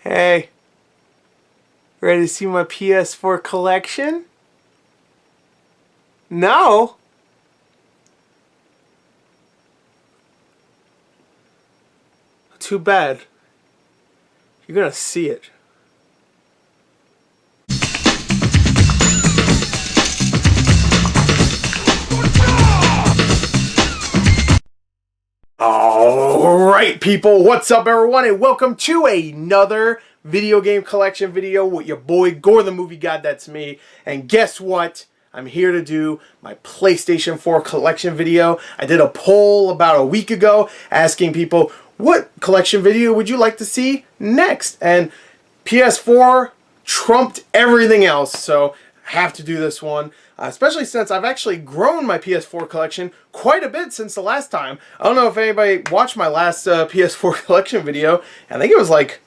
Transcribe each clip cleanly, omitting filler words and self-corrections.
Hey, ready to see my PS4 collection? No? Too bad. You're gonna see it. Alright people, what's up everyone, and welcome to another video game collection video with your boy GorTheMovieGod, that's me. And guess what? I'm here to do my PlayStation 4 collection video. I did a poll about a week ago asking people, what collection video would you like to see next? And PS4 trumped everything else, so I have to do this one. Especially since I've actually grown my PS4 collection quite a bit since the last time. I don't know if anybody watched my last PS4 collection video. I think it was like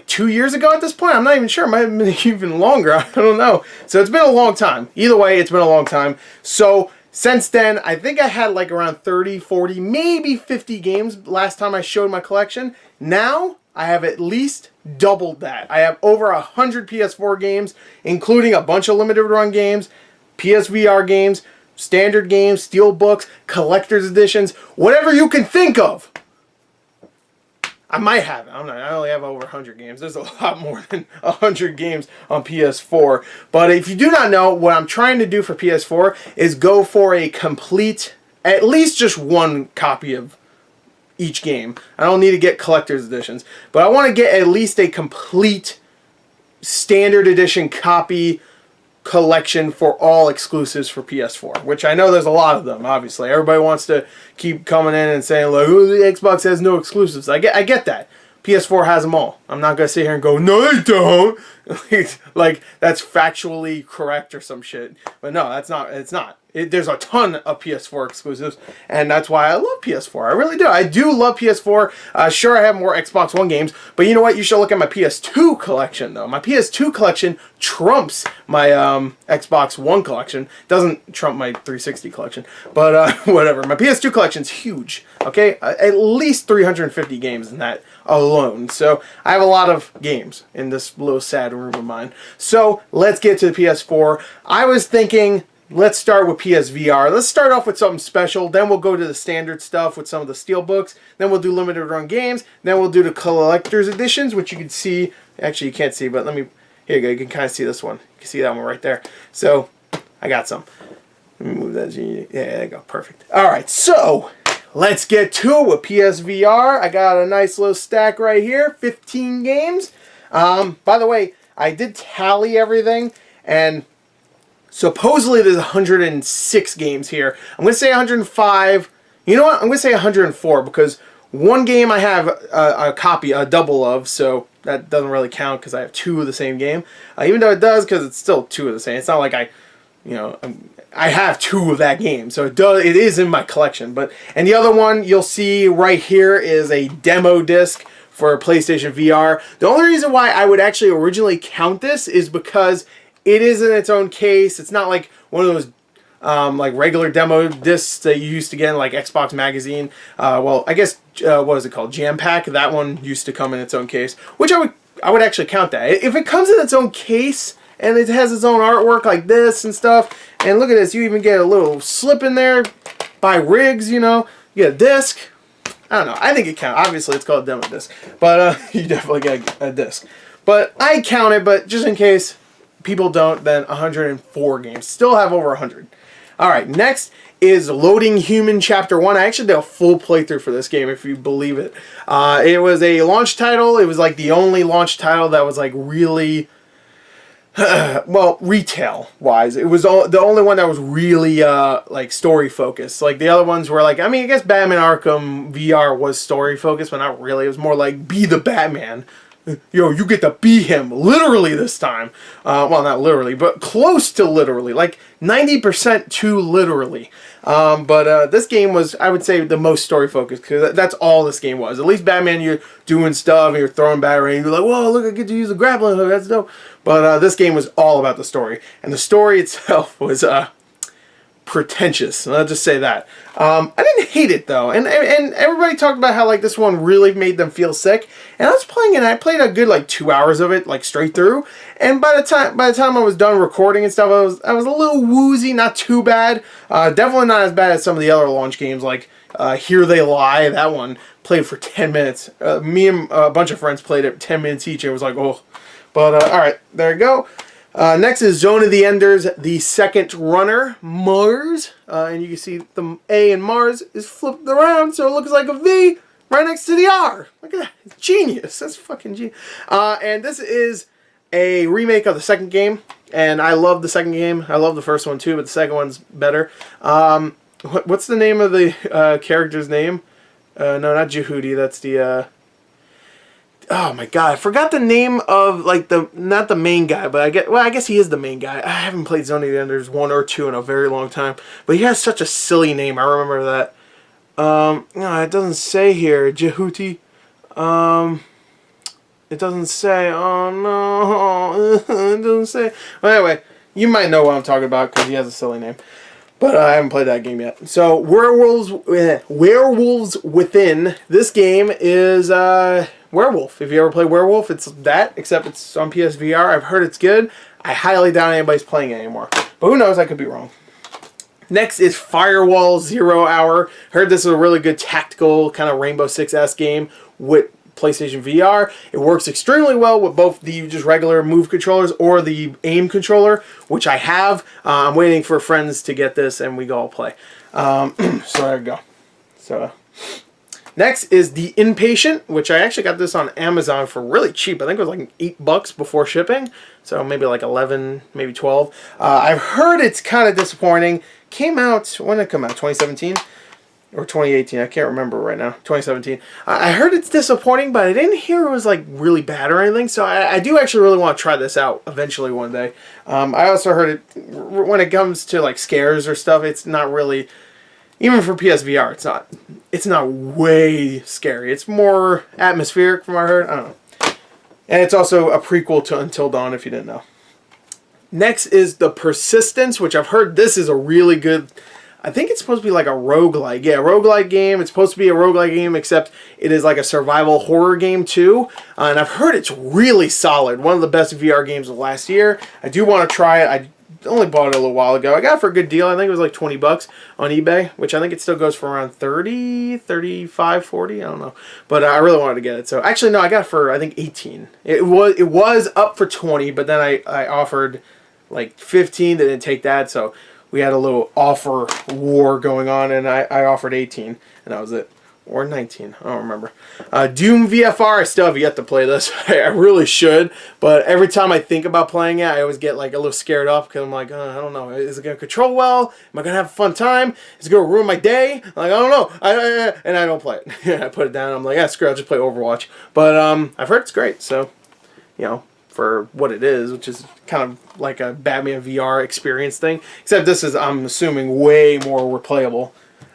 2 years ago at this point. I'm not even sure. It might have been even longer. I don't know. So it's been a long time. Either way, it's been a long time. So since then, I think I had like around 30, 40, maybe 50 games last time I showed my collection. Now, I have at least doubled that. I have over 100 PS4 games, including a bunch of limited run games, PSVR games, standard games, Steelbooks, collector's editions, whatever you can think of. I might have it. I only have over 100 games. There's a lot more than 100 games on PS4. But if you do not know, what I'm trying to do for PS4 is go for a complete, at least just one copy of each game. I don't need to get collector's editions, but I want to get at least a complete standard edition copy collection for all exclusives for PS4, which I know there's a lot of them. Obviously, everybody wants to keep coming in and saying like, "Oh, the Xbox has no exclusives." I get that. PS4 has them all. I'm not gonna sit here and go, "No, they don't." Like that's factually correct or some shit. But no, that's not. It's not. There's a ton of PS4 exclusives, and that's why I love PS4. I really do. I do love PS4. Sure, I have more Xbox One games, but you know what? You should look at my PS2 collection, though. My PS2 collection trumps my Xbox One collection. Doesn't trump my 360 collection, but whatever. My PS2 collection's huge, okay? At least 350 games in that alone. So I have a lot of games in this little sad room of mine. So let's get to the PS4. I was thinking, let's start with PSVR. Let's start off with something special. Then we'll go to the standard stuff with some of the Steelbooks. Then we'll do limited run games. Then we'll do the collector's editions, which you can see. Actually, you can't see, but let me. Here you go. You can kind of see this one. You can see that one right there. So I got some. Let me move that. Yeah, there you go. Perfect. All right. So let's get to it with PSVR. I got a nice little stack right here. 15 games. By the way, I did tally everything, and supposedly there's 106 games here. I'm going to say 105. You know what? I'm going to say 104 because one game I have a copy, a double of, so that doesn't really count because I have two of the same game. Even though it does because it's still two of the same. It's not like I have two of that game, so it is in my collection. And the other one you'll see right here is a demo disc for PlayStation VR. The only reason why I would actually originally count this is because it is in its own case. It's not like one of those like regular demo discs that you used to get in like Xbox Magazine. Well, I guess what was it called? Jam Pack. That one used to come in its own case, which I would actually count that. If it comes in its own case and it has its own artwork like this and stuff, and look at this, you even get a little slip in there by Riggs. You know, you get a disc. I don't know. I think it counts. Obviously, it's called a demo disc, but you definitely get a disc. But I count it. But just in case people don't, then 104 games. Still have over 100. Alright, next is Loading Human Chapter 1. I actually did a full playthrough for this game, if you believe it. It was a launch title. It was like the only launch title that was like really, well, retail-wise. It was the only one that was really like story-focused. Like the other ones were like, I mean, I guess Batman Arkham VR was story-focused, but not really. It was more like, be the Batman. Yo, you get to be him, literally this time. Well, not literally, but close to literally. Like 90% to literally. But this game was, I would say, the most story-focused, because that's all this game was. At least Batman, you're doing stuff, and you're throwing battery, and you're like, whoa, look, I get to use a grappling hook, that's dope. But this game was all about the story. And the story itself was pretentious. I'll just say that. I didn't hate it though, and everybody talked about how like this one really made them feel sick. And I was playing it. I played a good like 2 hours of it, like straight through. And by the time I was done recording and stuff, I was a little woozy, not too bad. Definitely not as bad as some of the other launch games like Here They Lie. That one played for 10 minutes. Me and a bunch of friends played it 10 minutes each. It was like, oh. But all right, there you go. Next is Zone of the Enders, the second runner, Mars. And you can see the A in Mars is flipped around, so it looks like a V right next to the R. Look at that. It's genius. That's fucking genius. And this is a remake of the second game. And I love the second game. I love the first one too, but the second one's better. What's the name of the character's name? No, not Jehudi. That's the... Oh my god, I forgot the name of like not the main guy, but I guess he is the main guy. I haven't played Zone of the Enders 1 or 2 in a very long time, but he has such a silly name. I remember that. No, it doesn't say here. Jehuti. It doesn't say. Oh no, it doesn't say. Well, anyway, you might know what I'm talking about because he has a silly name. But I haven't played that game yet. So, Werewolves Within. This game is Werewolf. If you ever play Werewolf, it's that, except it's on PSVR. I've heard it's good. I highly doubt anybody's playing it anymore. But who knows, I could be wrong. Next is Firewall Zero Hour. Heard this is a really good tactical kind of Rainbow Six-esque game with PlayStation VR. It works extremely well with both the just regular move controllers or the aim controller, which I have. I'm waiting for friends to get this and we go all play. So there we go. So next is The Inpatient, which I actually got this on Amazon for really cheap. I think it was like $8 before shipping. So maybe like 11, maybe 12. I've heard it's kind of disappointing. Came out, when did it come out? 2017? Or 2018, I can't remember right now. 2017. I heard it's disappointing, but I didn't hear it was like really bad or anything. So I do actually really want to try this out eventually one day. I also heard it when it comes to like scares or stuff. It's not really, even for PSVR, it's not way scary. It's more atmospheric from what I heard. I don't know. And it's also a prequel to Until Dawn, if you didn't know. Next is The Persistence, which I've heard this is a really good. I think it's supposed to be like a roguelike. Yeah, roguelike game. It's supposed to be a roguelike game, except it is like a survival horror game too. And I've heard it's really solid. One of the best VR games of last year. I do want to try it. I only bought it a little while ago. I got it for a good deal. I think it was like 20 bucks on eBay, which I think it still goes for around 30, 35, 40. I don't know. But I really wanted to get it. So actually, no, I got it for, I think, 18. It was up for 20, but then I offered like 15. They didn't take that, so we had a little offer war going on, and I offered 18, and that was it. Or 19, I don't remember. Doom VFR, I still have yet to play this. I really should, but every time I think about playing it, I always get like a little scared off because I'm like, I don't know. Is it going to control well? Am I going to have a fun time? Is it going to ruin my day? I'm like, I don't know. And I don't play it. I put it down. I'm like, screw it, I'll just play Overwatch. But I've heard it's great, so, you know, for what it is, which is kind of like a Batman VR experience thing. Except this is, I'm assuming, way more replayable.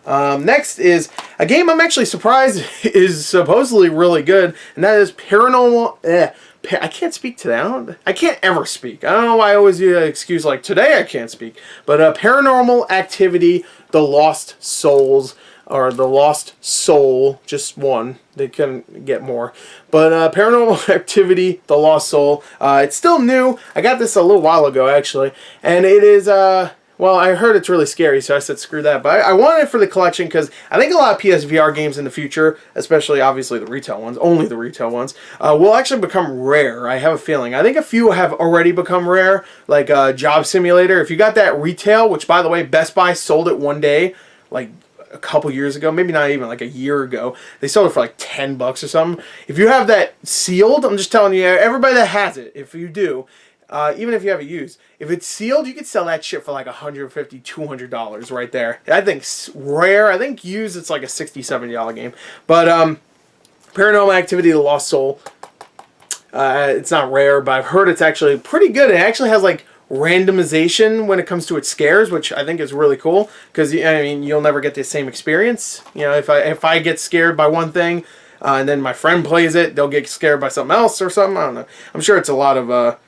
Next is a game I'm actually surprised is supposedly really good, and that is Paranormal. I can't speak today. I can't ever speak. I don't know why I always use an excuse like today I can't speak. But Paranormal Activity: The Lost Souls, or The Lost Soul, just one. They couldn't get more. But Paranormal Activity: The Lost Soul. It's still new. I got this a little while ago actually, and it is well, I heard it's really scary, so I said screw that. But I wanted it for the collection because I think a lot of PSVR games in the future, especially obviously the retail ones, only the retail ones, will actually become rare. I have a feeling. I think a few have already become rare, like Job Simulator. If you got that retail, which by the way, Best Buy sold it one day, like a couple years ago, maybe not even like a year ago. They sold it for like $10 or something. If you have that sealed, I'm just telling you, everybody that has it, if you do, even if you have it used, if it's sealed, you could sell that shit for like $150, $200 right there. I think rare. I think used, it's like a $60, $70 game. But Paranormal Activity: The Lost Soul. It's not rare, but I've heard it's actually pretty good. It actually has like randomization when it comes to its scares, which I think is really cool because I mean you'll never get the same experience. You know, if I get scared by one thing, and then my friend plays it, they'll get scared by something else or something. I don't know. I'm sure it's a lot of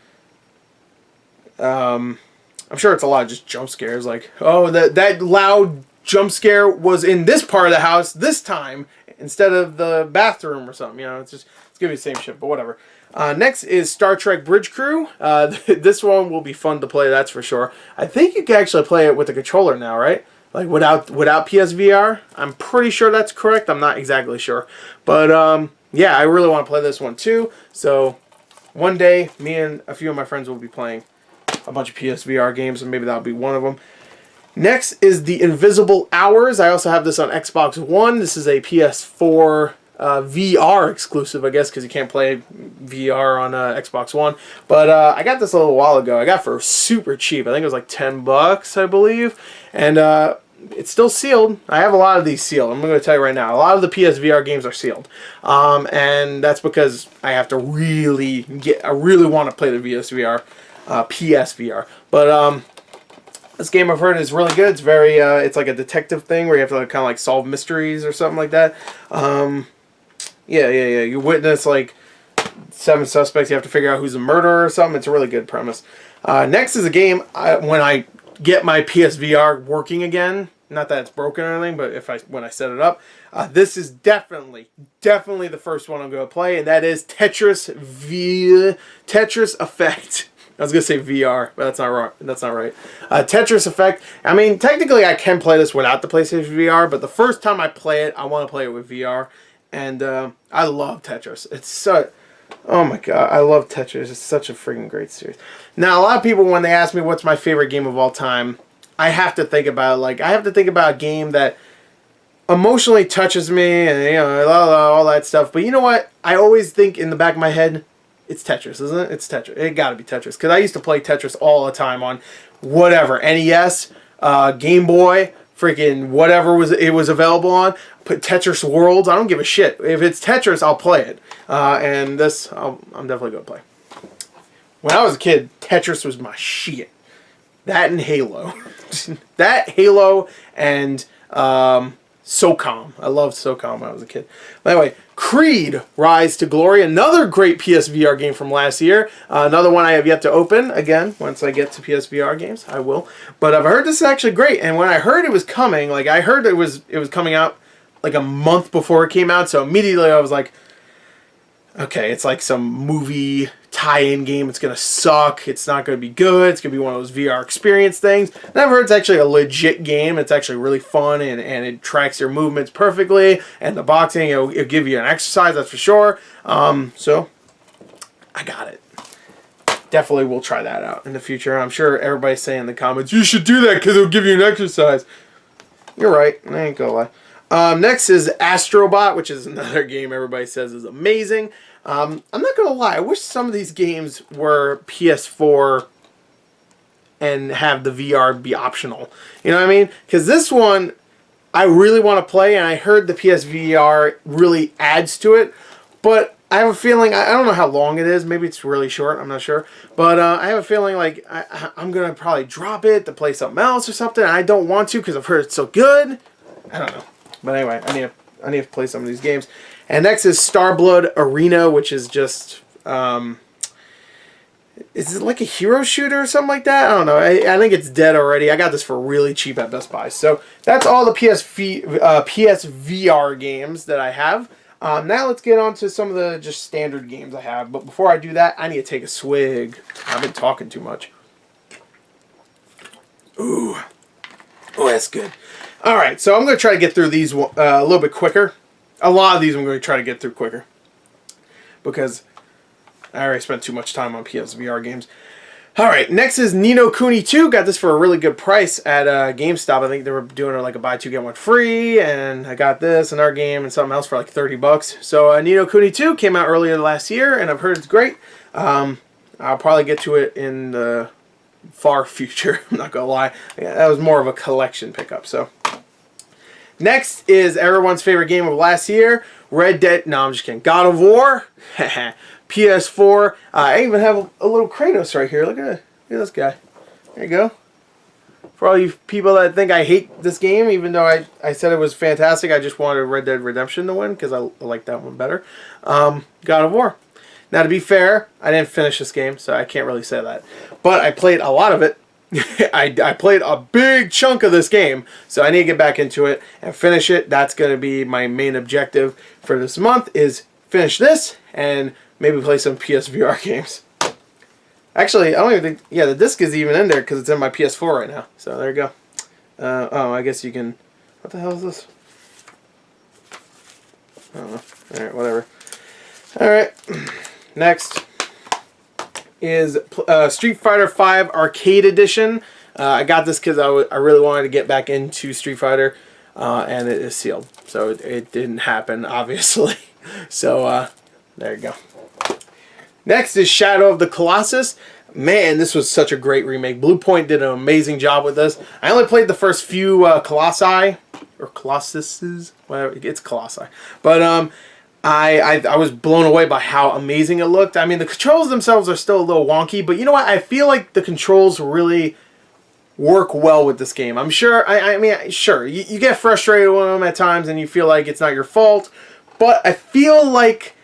I'm sure it's a lot of just jump scares. Like, oh, that loud jump scare was in this part of the house this time instead of the bathroom or something. You know, it's gonna be the same shit, but whatever. Next is Star Trek Bridge Crew. This one will be fun to play, that's for sure. I think you can actually play it with the controller now, right? Like without PSVR. I'm pretty sure that's correct. I'm not exactly sure, but yeah, I really want to play this one too. So one day, me and a few of my friends will be playing a bunch of PSVR games, and maybe that'll be one of them. Next is The Invisible Hours. I also have this on Xbox One. This is a PS4 VR exclusive, I guess, because you can't play VR on Xbox One. But I got this a little while ago. I got it for super cheap. I think it was like $10, I believe. And it's still sealed. I have a lot of these sealed. I'm going to tell you right now. A lot of the PSVR games are sealed. And that's because I have to I really want to play the PSVR. But this game I've heard is really good. It's very, it's like a detective thing where you have to kind of like solve mysteries or something like that. Yeah. You witness like 7 suspects. You have to figure out who's the murderer or something. It's a really good premise. Next is a game when I get my PSVR working again. Not that it's broken or anything, but when I set it up, this is definitely the first one I'm going to play, and that is Tetris Effect. I was gonna say VR, but that's not right. Tetris Effect. I mean, technically, I can play this without the PlayStation VR, but the first time I play it, I want to play it with VR, and I love Tetris. It's so, oh my god, I love Tetris. It's such a freaking great series. Now, a lot of people, when they ask me what's my favorite game of all time, I have to think about a game that emotionally touches me, and you know, all that stuff. But you know what? I always think in the back of my head, it's Tetris, isn't it? It's Tetris. It gotta be Tetris. Because I used to play Tetris all the time on whatever. NES, Game Boy, freaking whatever it was available on. Put Tetris Worlds. I don't give a shit. If it's Tetris, I'll play it. And this, I'm definitely gonna play. When I was a kid, Tetris was my shit. That and Halo. That, Halo, and SOCOM. I loved SOCOM when I was a kid. But anyway, Creed Rise to Glory, another great PSVR game from last year. Another one I have yet to open. Again, once I get to PSVR games, I will. But I've heard this is actually great. And when I heard it was coming, like I heard it was coming out like a month before it came out. So immediately I was like, okay, it's like some movie tie-in game. It's going to suck. It's not going to be good. It's going to be one of those VR experience things. And I've heard it's actually a legit game. It's actually really fun, and it tracks your movements perfectly. And the boxing, it'll give you an exercise, that's for sure. So, I got it. Definitely will try that out in the future. I'm sure everybody's saying in the comments, you should do that because it'll give you an exercise. You're right. I ain't gonna lie. Next is Astro Bot, which is another game everybody says is amazing. I'm not going to lie. I wish some of these games were PS4 and have the VR be optional. You know what I mean? Because this one, I really want to play, and I heard the PSVR really adds to it. But I have a feeling, I don't know how long it is. Maybe it's really short. I'm not sure. But I have a feeling like I'm going to probably drop it to play something else or something. And I don't want to because I've heard it's so good. I don't know. But anyway, I need to play some of these games. And next is Starblood Arena, which is just, is it like a hero shooter or something like that? I don't know. I think it's dead already. I got this for really cheap at Best Buy. So that's all the PSVR games that I have. Now let's get on to some of the just standard games I have. But before I do that, I need to take a swig. I've been talking too much. Ooh. Oh, that's good. Alright, so I'm going to try to get through these a little bit quicker. A lot of these I'm going to try to get through quicker. Because I already spent too much time on PSVR games. Alright, next is Ni no Kuni 2. Got this for a really good price at GameStop. I think they were doing like a buy two get one free. And I got this and our game and something else for like $30. So Ni no Kuni 2 came out earlier last year, and I've heard it's great. I'll probably get to it in the far future. I'm not gonna lie. Yeah, that was more of a collection pickup. So next is everyone's favorite game of last year, Red Dead. No, I'm just kidding. God of War. PS4. I even have a little Kratos right here. Look at this guy. There you go. For all you people that think I hate this game, even though I said it was fantastic, I just wanted Red Dead Redemption to win because I like that one better. God of War. Now, to be fair, I didn't finish this game, so I can't really say that. But I played a lot of it, I played a big chunk of this game, so I need to get back into it and finish it. That's going to be my main objective for this month, is finish this and maybe play some PSVR games. Actually, I don't even think... Yeah, the disc is even in there because it's in my PS4 right now. So there you go. Oh, I guess you can... What the hell is this? I don't know. Alright, whatever. Alright. Next is Street Fighter V Arcade Edition. I got this because I really wanted to get back into Street Fighter, and it is sealed. So it didn't happen, obviously. So, there you go. Next is Shadow of the Colossus. Man, this was such a great remake. Blue Point did an amazing job with this. I only played the first few Colossi, or Colossuses, whatever, it's Colossi. But I was blown away by how amazing it looked. I mean, the controls themselves are still a little wonky, but you know what? I feel like the controls really work well with this game. I'm sure, I mean, sure, you get frustrated with them at times and you feel like it's not your fault, but I feel like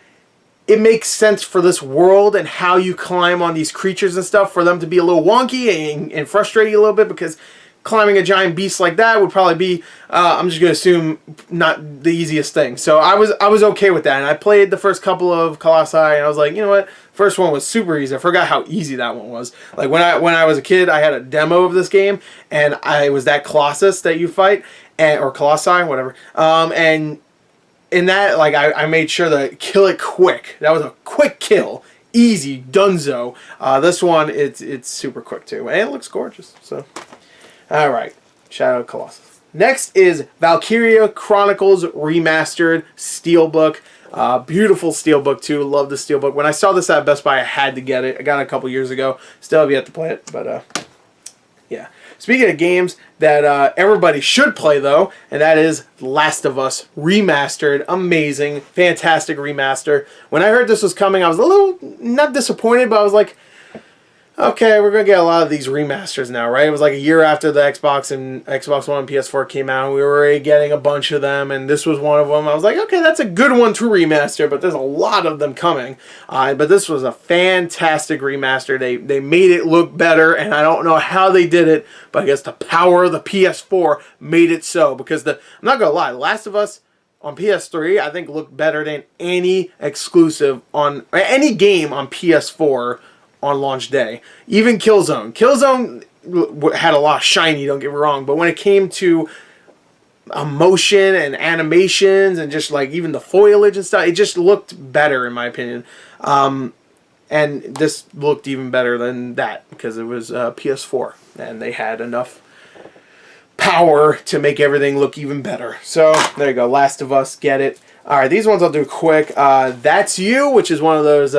it makes sense for this world and how you climb on these creatures and stuff for them to be a little wonky and frustrate you a little bit, because climbing a giant beast like that would probably be, I'm just going to assume, not the easiest thing. So I was okay with that, and I played the first couple of Colossi, and I was like, you know what, first one was super easy. I forgot how easy that one was. Like, when I was a kid, I had a demo of this game, and I was that Colossus that you fight, or Colossi, whatever, and in that, like, I made sure to kill it quick. That was a quick kill. Easy, dunzo. This one, it's super quick, too, and it looks gorgeous, so... Alright, Shadow of Colossus. Next is Valkyria Chronicles Remastered Steelbook. Beautiful Steelbook too. Love the Steelbook. When I saw this at Best Buy, I had to get it. I got it a couple years ago. Still have yet to play it, but yeah. Speaking of games that everybody should play though, and that is Last of Us Remastered. Amazing, fantastic remaster. When I heard this was coming, I was a little, not disappointed, but I was like, okay, we're going to get a lot of these remasters now, right? It was like a year after the Xbox One and PS4 came out, and we were already getting a bunch of them, and this was one of them. I was like, okay, that's a good one to remaster, but there's a lot of them coming. But this was a fantastic remaster. They made it look better, and I don't know how they did it, but I guess the power of the PS4 made it so, because I'm not going to lie, Last of Us on PS3, I think looked better than any exclusive on, any game on PS4 on launch day. Even Killzone. Killzone had a lot of shiny, don't get me wrong, but when it came to emotion and animations and just like even the foliage and stuff, it just looked better in my opinion. And this looked even better than that because it was PS4 and they had enough power to make everything look even better. So there you go, Last of Us, get it. Alright, these ones I'll do quick. That's You, which is one of those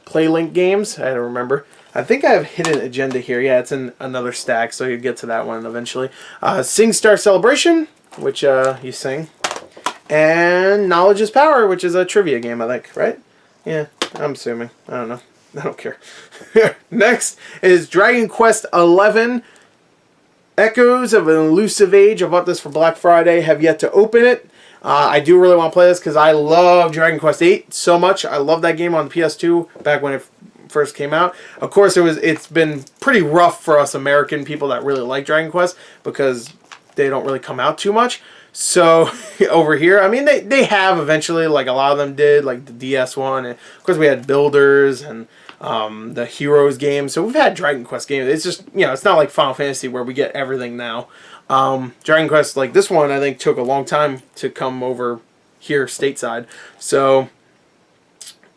PlayLink games. I don't remember. I think I have Hidden Agenda here. Yeah, it's in another stack, so you'll get to that one eventually. Sing Star Celebration, which you sing. And Knowledge is Power, which is a trivia game, I think, right? Yeah, I'm assuming. I don't know. I don't care. Next is Dragon Quest XI. Echoes of an Elusive Age. I bought this for Black Friday. Have yet to open it. I do really want to play this because I love Dragon Quest VIII so much. I love that game on the PS2 back when it first came out. Of course, it's been pretty rough for us American people that really like Dragon Quest because they don't really come out too much. So over here, I mean, they have eventually, like a lot of them did, like the DS one. And of course, we had Builders and the Heroes game. So we've had Dragon Quest games. It's just, you know, it's not like Final Fantasy where we get everything now. Dragon Quest, like this one, I think took a long time to come over here stateside. So,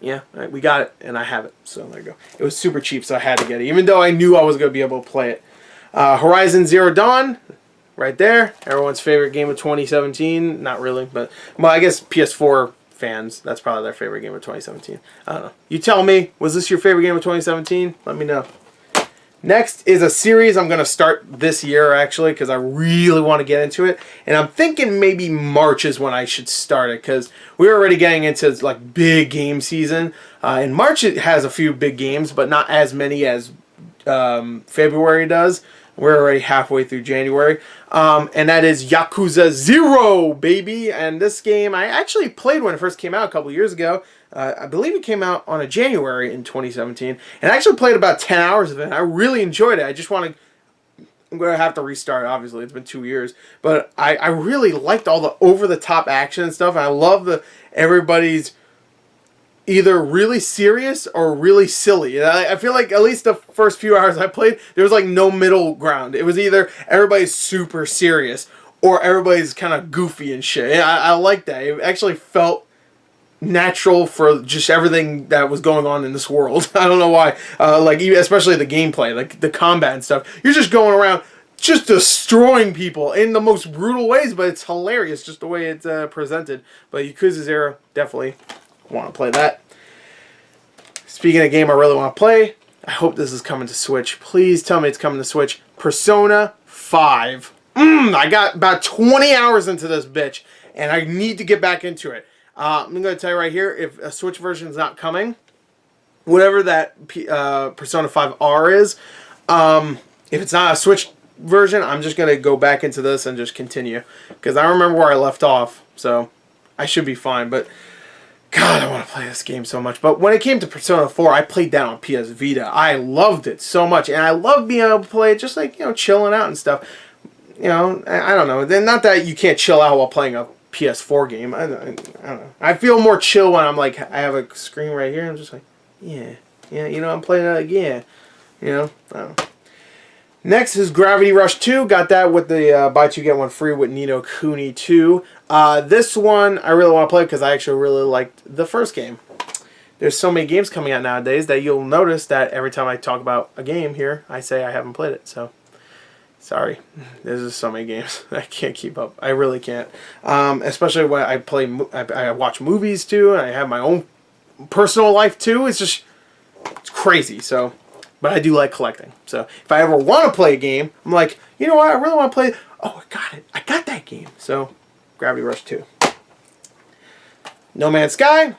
yeah, we got it, and I have it. So, there you go. It was super cheap, so I had to get it, even though I knew I was going to be able to play it. Horizon Zero Dawn, right there. Everyone's favorite game of 2017. Not really, but, well, I guess PS4 fans, that's probably their favorite game of 2017. I don't know. You tell me, was this your favorite game of 2017? Let me know. Next is a series I'm going to start this year, actually, because I really want to get into it. And I'm thinking maybe March is when I should start it, because we're already getting into, like, big game season. In March, it has a few big games, but not as many as February does. We're already halfway through January. And that is Yakuza 0, baby. And this game, I actually played when it first came out a couple years ago. I believe it came out on a January in 2017. And I actually played about 10 hours of it. I really enjoyed it. I just want to I'm going to have to restart, obviously. It's been 2 years. But I really liked all the over-the-top action and stuff. And I love the everybody's either really serious or really silly. And I feel like at least the first few hours I played, there was like no middle ground. It was either everybody's super serious or everybody's kind of goofy and shit. And I like that. It actually felt natural for just everything that was going on in this world. I don't know why. Like especially the gameplay, like the combat and stuff. You're just going around just destroying people in the most brutal ways, but it's hilarious just the way it's presented. But Yakuza 0, definitely want to play that. Speaking of game I really want to play, I hope this is coming to Switch. Please tell me it's coming to Switch. Persona 5. I got about 20 hours into this bitch, and I need to get back into it. I'm going to tell you right here, if a Switch version is not coming, whatever that Persona 5 R is, if it's not a Switch version, I'm just going to go back into this and just continue. Because I remember where I left off, so I should be fine. But, God, I want to play this game so much. But when it came to Persona 4, I played that on PS Vita. I loved it so much. And I love being able to play it just like, chilling out and stuff. I don't know. Not that you can't chill out while playing a PS4 game. I don't know. I feel more chill when I'm like, I have a screen right here. I'm just like, yeah, I'm playing it again. I don't know. Next is Gravity Rush 2. Got that with the buy 2 get 1 free with Ni no Kuni 2. This one I really want to play because I actually really liked the first game. There's so many games coming out nowadays that you'll notice that every time I talk about a game here, I say I haven't played it. So, sorry. There's just so many games. I can't keep up. I really can't. Especially when I play, I watch movies too, and I have my own personal life too. It's crazy. So, but I do like collecting. So, if I ever want to play a game, I'm like, you know what? I really want to play. Oh, I got it. I got that game. So, Gravity Rush 2. No Man's Sky.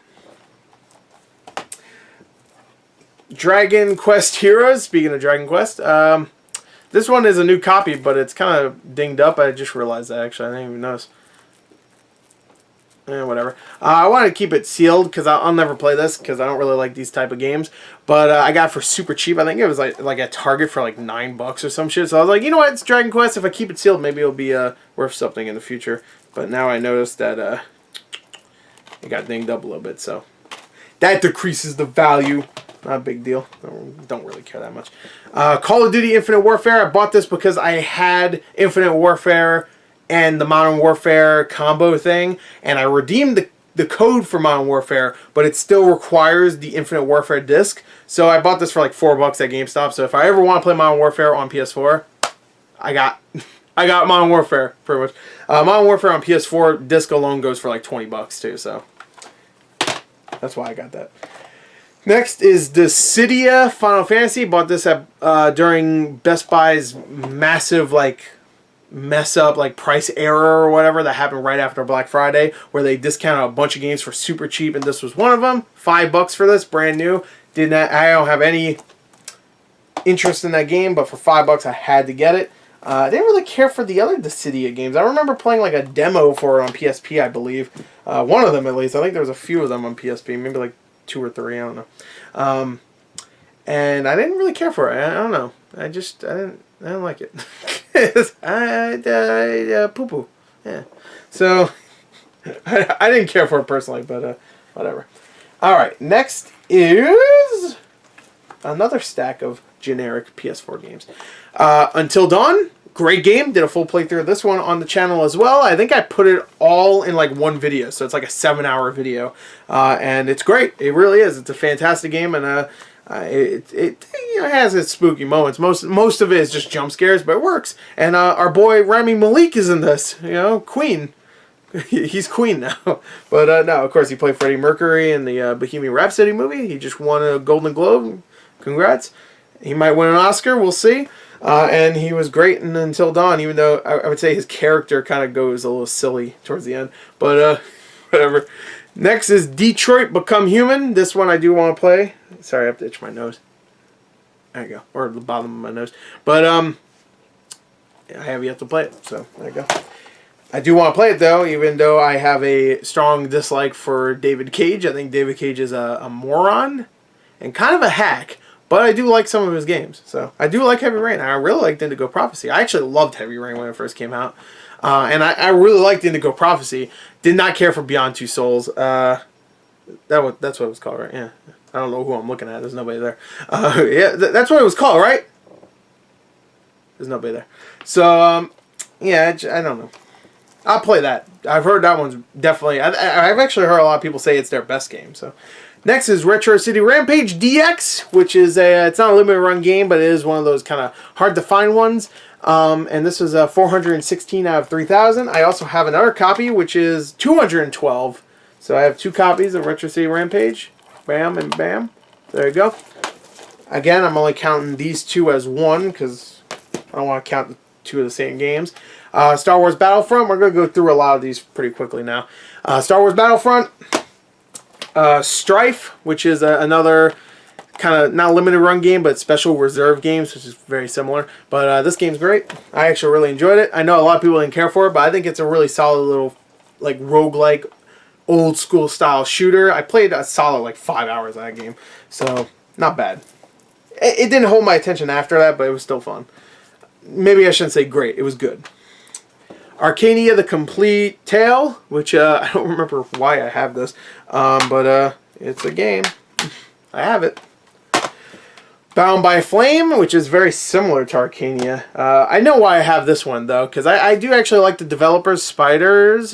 Dragon Quest Heroes. Speaking of Dragon Quest, this one is a new copy, but it's kind of dinged up. I just realized that, actually. I didn't even notice. Whatever. I wanted to keep it sealed because I'll never play this because I don't really like these type of games. But I got it for super cheap. I think it was like at Target for like $9 or some shit. So I was like, you know what? It's Dragon Quest. If I keep it sealed, maybe it'll be worth something in the future. But now I noticed that it got dinged up a little bit. So that decreases the value. Not a big deal. Don't really care that much. Call of Duty Infinite Warfare. I bought this because I had Infinite Warfare and the Modern Warfare combo thing. And I redeemed the code for Modern Warfare, but it still requires the Infinite Warfare disc. So I bought this for like $4 at GameStop. So if I ever want to play Modern Warfare on PS4, I got Modern Warfare, pretty much. Modern Warfare on PS4 disc alone goes for like $20 too. So that's why I got that. Next is Dissidia Final Fantasy. Bought this at during Best Buy's massive mess up price error or whatever that happened right after Black Friday, where they discounted a bunch of games for super cheap, and this was one of them. $5 for this, brand new. I don't have any interest in that game, but for $5 I had to get it. I didn't really care for the other Dissidia games. I remember playing like a demo for it on PSP, I believe. One of them at least. I think there was a few of them on PSP, maybe like 2 or 3, I don't know. And I didn't really care for it. I don't know. I didn't like it. Poo-poo. Yeah. So, I didn't care for it personally, but whatever. Alright, next is another stack of generic PS4 games. Until Dawn, great game. Did a full playthrough of this one on the channel as well. I think I put it all in like one video, so it's like a 7-hour video. And it's great. It really is. It's a fantastic game, and it has its spooky moments. Most of it is just jump scares, but it works. And our boy Rami Malek is in this. Queen. He's Queen now. But no, of course he played Freddie Mercury in the Bohemian Rhapsody movie. He just won a Golden Globe. Congrats. He might win an Oscar. We'll see. And he was great in Until Dawn, even though I would say his character kind of goes a little silly towards the end. But whatever. Next is Detroit Become Human. This one I do want to play. Sorry, I have to itch my nose. There you go. Or the bottom of my nose. But I have yet to play it. So there you go. I do want to play it though, even though I have a strong dislike for David Cage. I think David Cage is a moron and kind of a hack. but I do like some of his games. So I do like Heavy Rain. I really liked Indigo Prophecy. I actually loved Heavy Rain when it first came out. And I really liked Indigo Prophecy. Did not care for Beyond Two Souls. That's what it was called, right? Yeah. I don't know who I'm looking at. There's nobody there. Yeah, that's what it was called, right? There's nobody there. So, yeah, I don't know. I'll play that. I've heard that one's definitely... I've actually heard a lot of people say it's their best game. So, next is Retro City Rampage DX, which is it's not a limited run game, but it is one of those kind of hard to find ones. And this is 416 out of 3,000. I also have another copy, which is 212. So I have 2 copies of Retro City Rampage. Bam and bam. There you go. Again, I'm only counting these 2 as one because I don't want to count the 2 of the same games. Star Wars Battlefront. We're going to go through a lot of these pretty quickly now. Star Wars Battlefront. Strife, which is another kind of not limited run game, but special reserve games, which is very similar. But this game's great. I actually really enjoyed it. I know a lot of people didn't care for it, but I think it's a really solid little like roguelike, old school style shooter. I played a solid like 5 hours of that game, so not bad. It didn't hold my attention after that, but it was still fun. Maybe I shouldn't say great. It was good. Arcania: The Complete Tale, which I don't remember why I have this, but it's a game. I have it. Bound by Flame, which is very similar to Arcania. I know why I have this one, though, because I do actually like the developers, Spiders,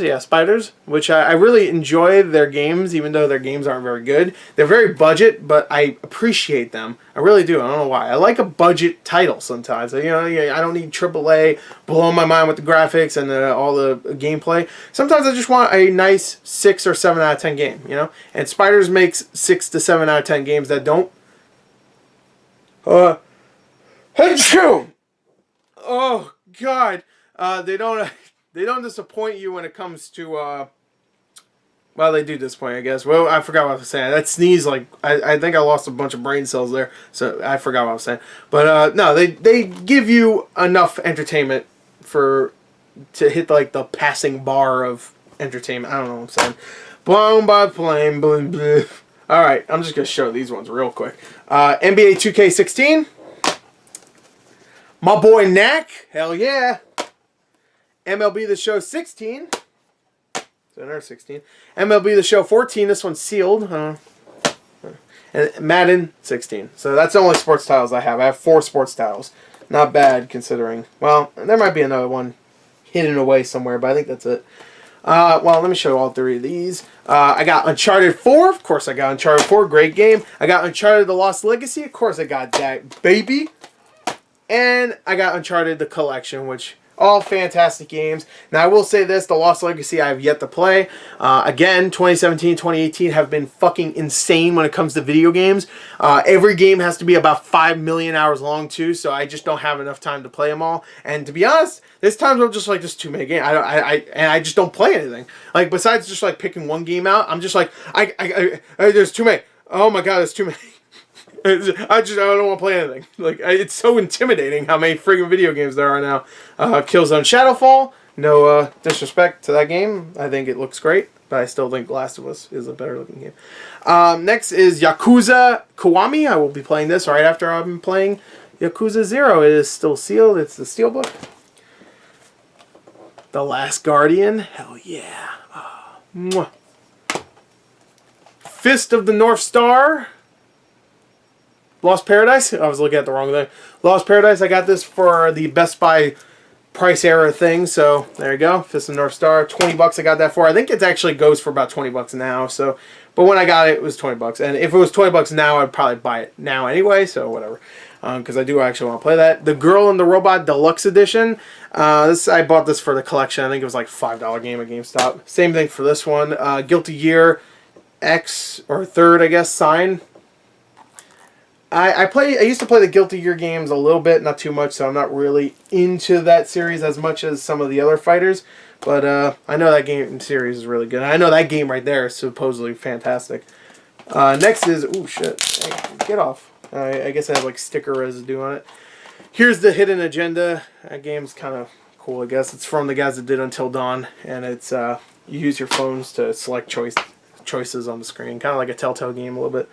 which I really enjoy their games, even though their games aren't very good. They're very budget, but I appreciate them. I really do. I don't know why. I like a budget title sometimes. You know, I don't need AAA blowing my mind with the graphics and all the gameplay. Sometimes I just want a nice 6 or 7 out of 10 game, you know? And Spiders makes 6 to 7 out of 10 games that don't. Achoo! Oh God! They don't disappoint you when it comes to well, they do disappoint, I guess. Well, I forgot what I was saying. That sneeze, like I think I lost a bunch of brain cells there, so I forgot what I was saying. But no, they give you enough entertainment to hit like the passing bar of entertainment. I don't know what I'm saying. Blown by flame, blah, blah. All right, I'm just gonna show these ones real quick. NBA 2K16. My boy Knack, hell yeah. MLB The Show 16. So another 16. MLB The Show 14. This one's sealed. And Madden 16. So that's the only sports titles I have. I have 4 sports titles. Not bad considering. Well, there might be another one hidden away somewhere, but I think that's it. Well, let me show all 3 of these. I got Uncharted 4. Of course I got Uncharted 4. Great game. I got Uncharted The Lost Legacy. Of course I got that, baby. And I got Uncharted the Collection, which all fantastic games. Now I will say this, The Lost Legacy I have yet to play. Again, 2017, 2018 have been fucking insane when it comes to video games. Every game has to be about 5 million hours long too, so I just don't have enough time to play them all. And to be honest, there's times I'm just like, there's too many games. I just don't play anything. Like, besides just like picking one game out, I'm just like, there's too many. Oh my God, there's too many. I don't want to play anything. Like, it's so intimidating how many friggin' video games there are now. Killzone Shadowfall. No disrespect to that game. I think it looks great, but I still think Last of Us is a better looking game. Next is Yakuza Kiwami. I will be playing this right after I've been playing Yakuza 0. It is still sealed. It's the Steelbook. The Last Guardian. Hell yeah. Mwah. Fist of the North Star. Lost Paradise. I was looking at the wrong thing. Lost Paradise. I got this for the Best Buy price era thing. So there you go. Fist of the North Star. $20 I got that for. I think it actually goes for about $20 now. So, but when I got it, it was $20. And if it was $20 now, I'd probably buy it now anyway. So whatever. Because I do actually want to play that. The Girl and the Robot Deluxe Edition. I bought this for the collection. I think it was like $5 game at GameStop. Same thing for this one. Guilty Gear X or Third, I guess. Sign. I used to play the Guilty Gear games a little bit, not too much, so I'm not really into that series as much as some of the other fighters. But I know that game series is really good. I know that game right there is supposedly fantastic. Next is, ooh shit, hey, get off. I guess I have like sticker residue on it. Here's the Hidden Agenda. That game's kind of cool, I guess. It's from the guys that did Until Dawn, and it's you use your phones to select choices on the screen, kind of like a Telltale game a little bit.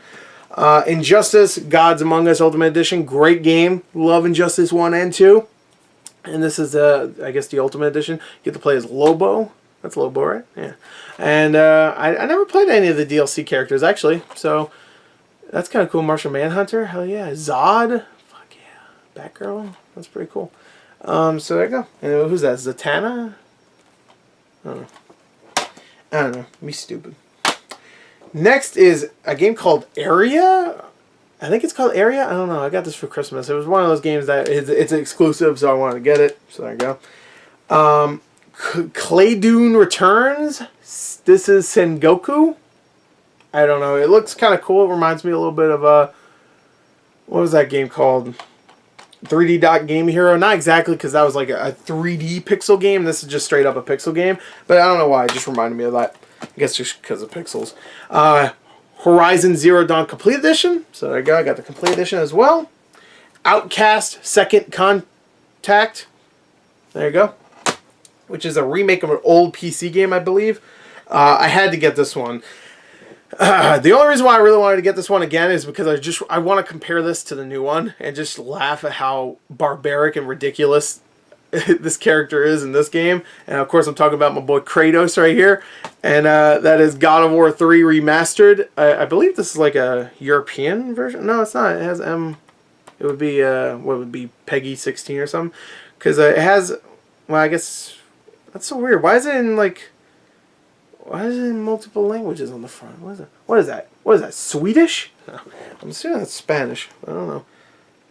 Injustice, Gods Among Us Ultimate Edition. Great game. Love Injustice 1 and 2. And this is, I guess, the Ultimate Edition. You get to play as Lobo. That's Lobo, right? Yeah. And I never played any of the DLC characters, actually. So, that's kind of cool. Martian Manhunter. Hell yeah. Zod. Fuck yeah. Batgirl. That's pretty cool. So there you go. And who's that? Zatanna? I don't know. Me stupid. Next is a game called Area. I think it's called Area. I don't know. I got this for Christmas. It was one of those games that it's exclusive, so I wanted to get it. So there you go. Clay Dune Returns. This is Sengoku. I don't know. It looks kind of cool. It reminds me a little bit of what was that game called? 3D Dot Game Hero. Not exactly, because that was like a 3D pixel game. This is just straight up a pixel game. But I don't know why. It just reminded me of that. I guess just because of pixels. Horizon Zero Dawn Complete Edition. So there you go. I got the Complete Edition as well. Outcast Second Contact. There you go. Which is a remake of an old PC game, I believe. I had to get this one. The only reason why I really wanted to get this one again is because I want to compare this to the new one and just laugh at how barbaric and ridiculous this character is in this game. And of course I'm talking about my boy Kratos right here. And that is God of War 3 Remastered. I believe this is like a European version. No, it's not. It has it would be what would be Peggy 16 or something. Because it has, well, I guess that's so weird. Why is it in multiple languages on the front? What is it? What is that? What is that? Swedish? No. I'm assuming that's Spanish. I don't know.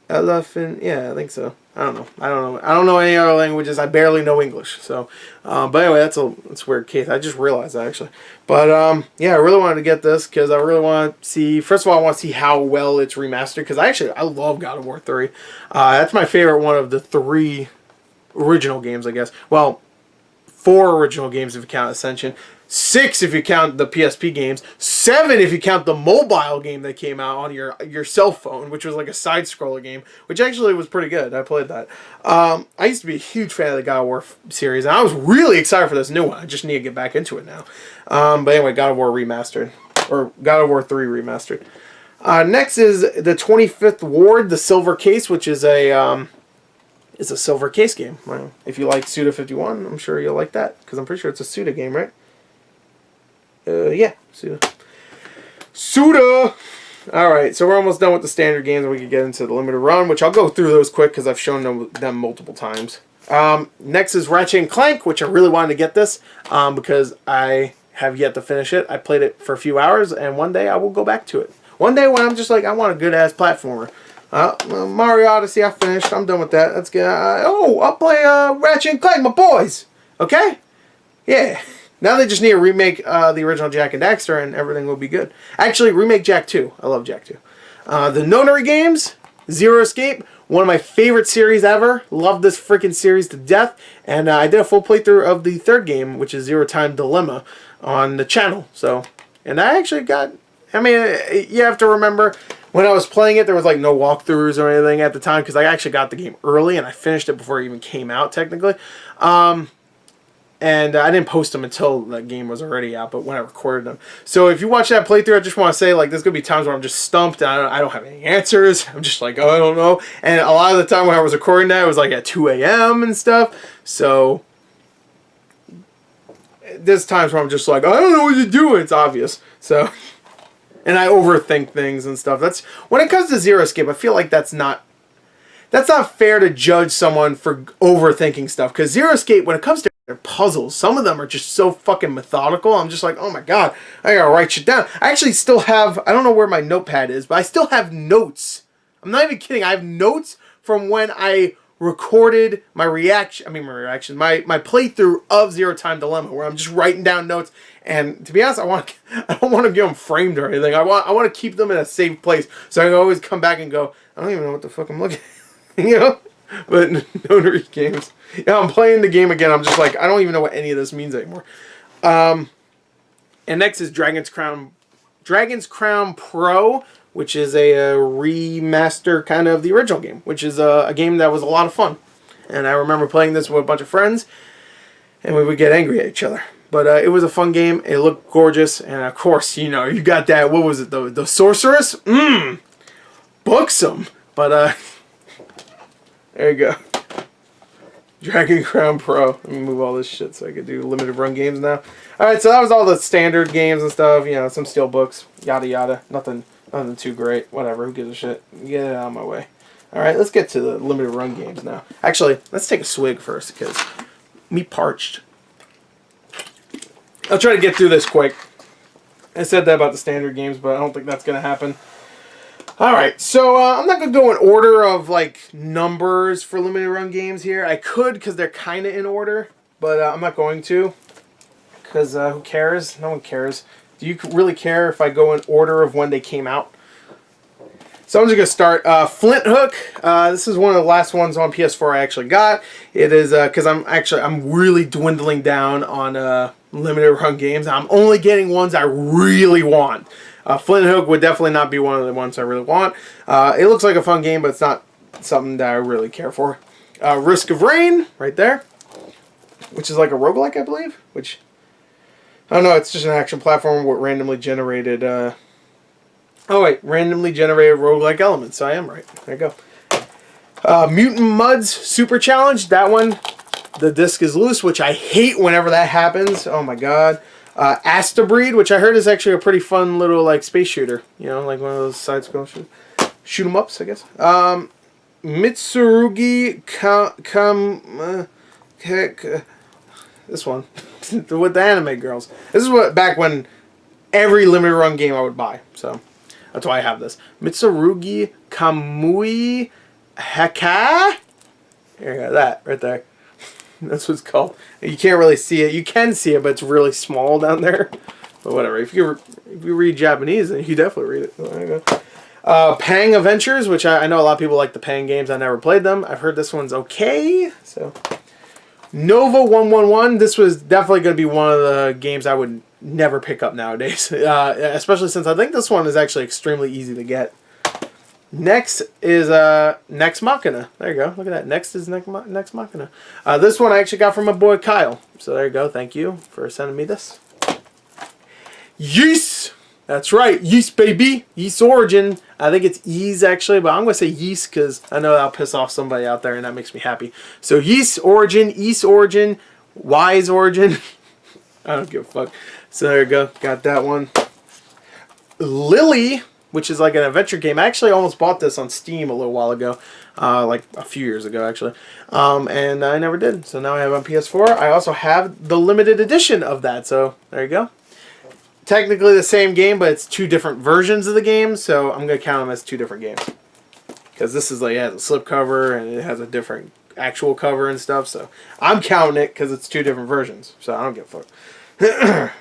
Elephant. Yeah, I think so. I don't know. I don't know any other languages. I barely know English. So, but anyway, that's a weird case. I just realized that actually. But yeah, I really wanted to get this because I really want to see. First of all, I want to see how well it's remastered because I love God of War 3. That's my favorite one of the 3 original games, I guess. Well, 4 original games if you count Ascension. 6 if you count the PSP games. 7 if you count the mobile game that came out on your cell phone, which was like a side-scroller game, which actually was pretty good. I played that. I used to be a huge fan of the God of War series, and I was really excited for this new one. I just need to get back into it now. But anyway, God of War Remastered. Or God of War 3 Remastered. Next is the 25th Ward, the Silver Case, which is it's a silver case game. Well, if you like Suda 51, I'm sure you'll like that, because I'm pretty sure it's a Suda game, right? Yeah, Suda. Alright, so we're almost done with the standard games, and we can get into the limited run, which I'll go through those quick because I've shown them multiple times. Next is Ratchet and Clank, which I really wanted to get this because I have yet to finish it. I played it for a few hours, and one day I will go back to it. One day when I'm just like, I want a good-ass platformer. Mario Odyssey, I finished. I'm done with that. That's good. I'll play Ratchet and Clank, my boys. Okay? Yeah. Now they just need to remake the original Jak and Daxter and everything will be good. Actually, remake Jak 2. I love Jak 2. The Nonary games, Zero Escape, one of my favorite series ever. Love this freaking series to death. And I did a full playthrough of the 3rd game, which is Zero Time Dilemma, on the channel. So, and I actually got, I mean, you have to remember, when I was playing it, there was like no walkthroughs or anything at the time, because I actually got the game early and I finished it before it even came out, technically. And I didn't post them until the game was already out, but when I recorded them. So if you watch that playthrough, I just want to say, like, there's going to be times where I'm just stumped and I don't have any answers. I'm just like, oh, I don't know. And a lot of the time when I was recording that, it was like at 2 a.m. and stuff. So there's times where I'm just like, I don't know what you're doing. It's obvious. So, and I overthink things and stuff. That's when it comes to Zero Escape, I feel like that's not fair to judge someone for overthinking stuff. Because Zero Escape, when it comes to puzzles, some of them are just so fucking methodical. I'm just like, oh my god, I gotta write shit down. I actually still have, I don't know where my notepad is, but I still have notes. I'm not even kidding. I have notes from when I recorded my my playthrough of Zero Time Dilemma, where I'm just writing down notes. And to be honest, I don't want to get them framed or anything. I want to keep them in a safe place, so I can always come back and go, I don't even know what the fuck I'm looking at. You know? But Nonary games. Yeah, I'm playing the game again. I'm just like, I don't even know what any of this means anymore. And next is Dragon's Crown Pro, which is a remaster kind of the original game, which is a game that was a lot of fun. And I remember playing this with a bunch of friends, and we would get angry at each other. But it was a fun game. It looked gorgeous. And of course, you know, you got that, what was it, the sorceress? Buxom. But there you go. Dragon Crown Pro. Let me move all this shit so I can do limited run games now. Alright, so that was all the standard games and stuff. You know, some Steelbooks. Yada yada. Nothing too great. Whatever. Who gives a shit? Get it out of my way. Alright, let's get to the limited run games now. Actually, let's take a swig first because me parched. I'll try to get through this quick. I said that about the standard games, but I don't think that's going to happen. Alright, so I'm not going to go in order of, like, numbers for limited run games here. I could, because they're kind of in order, but I'm not going to. Because who cares? No one cares. Do you really care if I go in order of when they came out? So I'm just going to start. Flint Hook. This is one of the last ones on PS4 I actually got. It is, because I'm really dwindling down on limited run games. I'm only getting ones I really want. Flint Hook would definitely not be one of the ones I really want. It looks like a fun game, but it's not something that I really care for. Risk of Rain, right there. Which is like a roguelike, I believe. Which, I don't know, it's just an action platform with randomly generated... randomly generated roguelike elements. So I am right. There you go. Mutant Mudds Super Challenge. That one, the disc is loose, which I hate whenever that happens. Oh my god. Astro, which I heard is actually a pretty fun little like space shooter. You know, like one of those side-scroll shoot 'em ups, I guess. Mitsurugi this one with the anime girls. This is what back when every limited run game I would buy. So that's why I have this. Mitsurugi Kamui Haka. There you go, that right there. That's what it's called. You can't really see it. You can see it, but it's really small down there. But whatever. If you read Japanese, then you definitely read it. There you go. Pang Adventures, which I know a lot of people like the Pang games. I never played them. I've heard this one's okay. So Nova 111. This was definitely going to be one of the games I would never pick up nowadays. Especially since I think this one is actually extremely easy to get. Next is Next Machina. There you go. Look at that. Next is Next Machina. This one I actually got from my boy Kyle. So there you go. Thank you for sending me this. Yeast! That's right. Yeast, baby. Yeast Origin. I think it's Yeast actually, but I'm going to say Yeast because I know that'll piss off somebody out there and that makes me happy. So Yeast Origin, East Origin, Wise Origin. I don't give a fuck. So there you go. Got that one. Lily, which is like an adventure game. I actually almost bought this on Steam a little while ago. Like a few years ago, actually. And I never did. So now I have it on PS4. I also have the limited edition of that. So there you go. Technically the same game, but it's two different versions of the game. So I'm going to count them as two different games. Because this is like, it has a slipcover and it has a different actual cover and stuff. So I'm counting it because it's two different versions. So I don't give a fuck.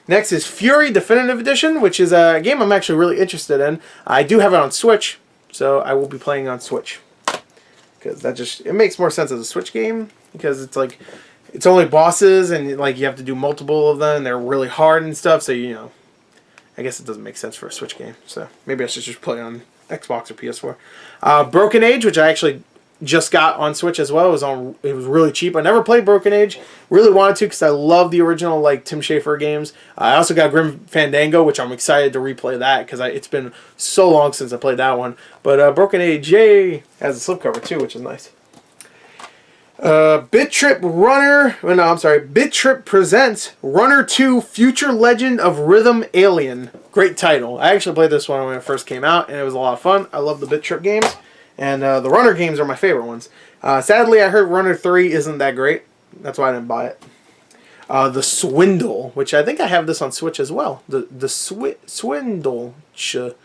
Next is Fury Definitive Edition, which is a game I'm actually really interested in. I do have it on Switch, so I will be playing on Switch. Because it makes more sense as a Switch game, because it's like, it's only bosses, and like you have to do multiple of them, and they're really hard and stuff, so you know, I guess it doesn't make sense for a Switch game. So maybe I should just play on Xbox or PS4. Broken Age, which I actually just got on Switch as well. It was really cheap. I never played Broken Age. Really wanted to because I love the original like Tim Schafer games. I also got Grim Fandango, which I'm excited to replay that because it's been so long since I played that one. But Broken Age, yay, has a slipcover too, which is nice. Bit Trip presents Runner 2 Future Legend of Rhythm Alien. Great title. I actually played this one when it first came out, and it was a lot of fun. I love the Bit Trip games. And the Runner games are my favorite ones. Sadly, I heard Runner 3 isn't that great. That's why I didn't buy it. The Swindle, which I think I have this on Switch as well. The Swindle. The